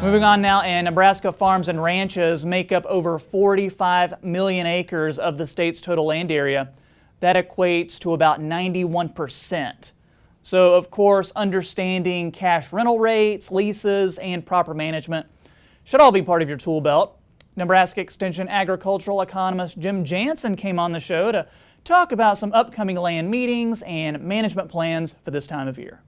Moving on now, and Nebraska farms and ranches make up over 45 million acres of the state's total land area. That equates to about 91%. So, of course, understanding cash rental rates, leases, and proper management should all be part of your tool belt. Nebraska Extension agricultural economist Jim Jansen came on the show to talk about some upcoming land meetings and management plans for this time of year.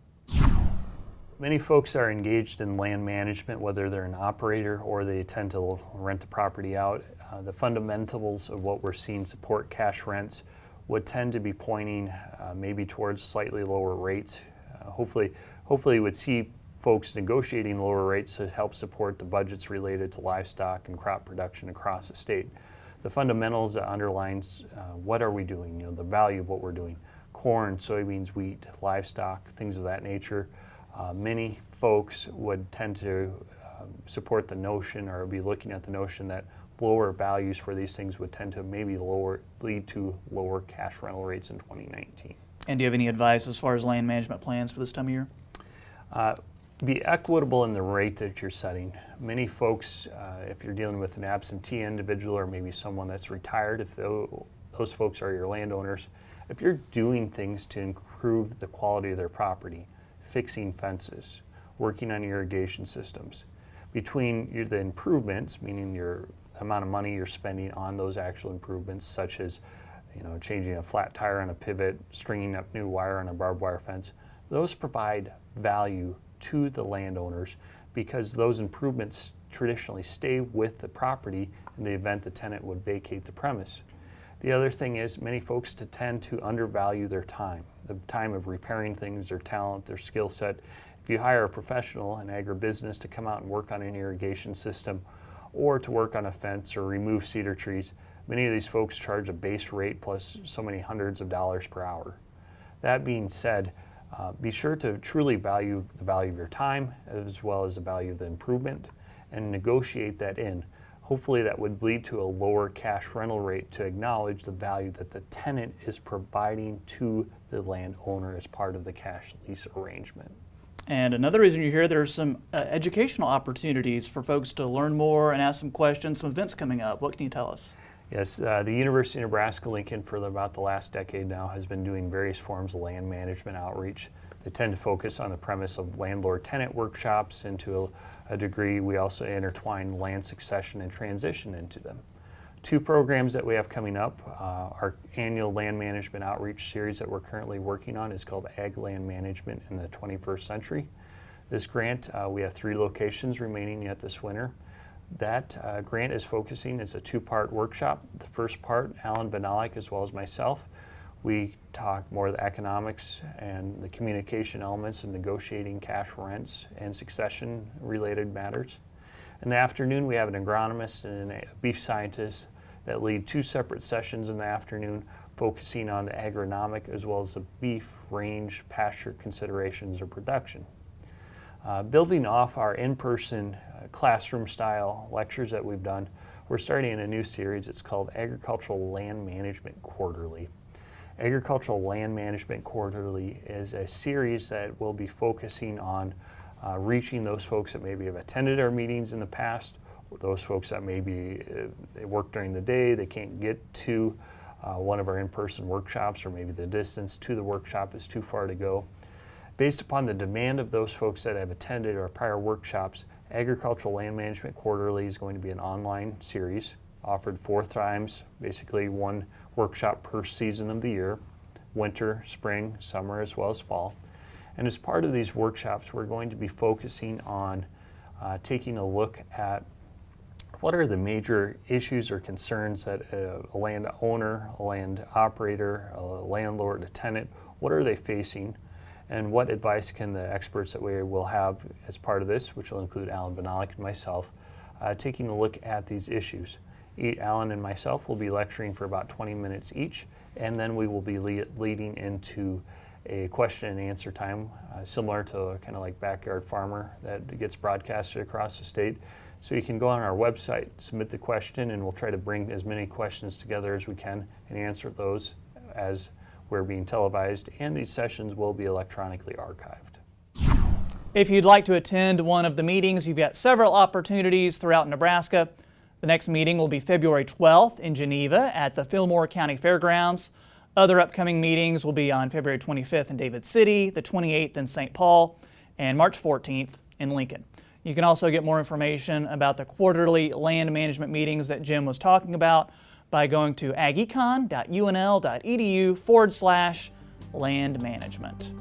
Many folks are engaged in land management, whether they're an operator or they tend to rent the property out. The fundamentals of what we're seeing support cash rents would tend to be pointing maybe towards slightly lower rates. Hopefully would see folks negotiating lower rates to help support the budgets related to livestock and crop production across the state. The fundamentals that underlines what are we doing, the value of what we're doing. Corn, soybeans, wheat, livestock, things of that nature. Many folks would tend to support the notion or be looking at the notion that lower values for these things would tend to maybe lead to lower cash rental rates in 2019. And do you have any advice as far as land management plans for this time of year? Be equitable in the rate that you're setting. Many folks, if you're dealing with an absentee individual or maybe someone that's retired, if those folks are your landowners, if you're doing things to improve the quality of their property, fixing fences, working on irrigation systems, between the improvements, meaning your amount of money you're spending on those actual improvements, such as changing a flat tire on a pivot, stringing up new wire on a barbed wire fence, those provide value to the landowners because those improvements traditionally stay with the property in the event the tenant would vacate the premise. The other thing is many folks tend to undervalue their time, the time of repairing things, their talent, their skill set. If you hire a professional, an agribusiness, to come out and work on an irrigation system or to work on a fence or remove cedar trees, many of these folks charge a base rate plus so many hundreds of dollars per hour. That being said, be sure to truly value the value of your time as well as the value of the improvement and negotiate that in. Hopefully that would lead to a lower cash rental rate to acknowledge the value that the tenant is providing to the landowner as part of the cash lease arrangement. And another reason you're here, there's some educational opportunities for folks to learn more and ask some questions, some events coming up. What can you tell us? Yes, the University of Nebraska-Lincoln for about the last decade now has been doing various forms of land management outreach. They tend to focus on the premise of landlord-tenant workshops, and to a degree we also intertwine land succession and transition into them. Two programs that we have coming up, our annual land management outreach series that we're currently working on is called Ag Land Management in the 21st Century. This grant, we have 3 locations remaining yet this winter. That grant is focusing, it's a 2-part workshop. The first part, Alan Benalik as well as myself, we talk more of the economics and the communication elements of negotiating cash rents and succession related matters. In the afternoon, we have an agronomist and a beef scientist that lead 2 separate sessions in the afternoon focusing on the agronomic as well as the beef range pasture considerations of production. Building off our in-person classroom style lectures that we've done, we're starting a new series. It's called Agricultural Land Management Quarterly. Agricultural Land Management Quarterly is a series that will be focusing on reaching those folks that maybe have attended our meetings in the past, or those folks that maybe they work during the day, they can't get to one of our in-person workshops, or maybe the distance to the workshop is too far to go. Based upon the demand of those folks that have attended our prior workshops, Agricultural Land Management Quarterly is going to be an online series offered 4 times, basically 1 workshop per season of the year, winter, spring, summer, as well as fall. And as part of these workshops, we're going to be focusing on taking a look at what are the major issues or concerns that a land owner, a land operator, a landlord, a tenant, what are they facing? And what advice can the experts that we will have as part of this, which will include Alan Benalik and myself, taking a look at these issues. Alan and myself will be lecturing for about 20 minutes each, and then we will be leading into a question and answer time, similar to kind of like Backyard Farmer that gets broadcasted across the state. So you can go on our website, submit the question, and we'll try to bring as many questions together as we can and answer those as we're being televised, and these sessions will be electronically archived. If you'd like to attend one of the meetings, you've got several opportunities throughout Nebraska. The next meeting will be February 12th in Geneva at the Fillmore County Fairgrounds. Other upcoming meetings will be on February 25th in David City, the 28th in St. Paul, and March 14th in Lincoln. You can also get more information about the quarterly land management meetings that Jim was talking about by going to agecon.unl.edu/land management.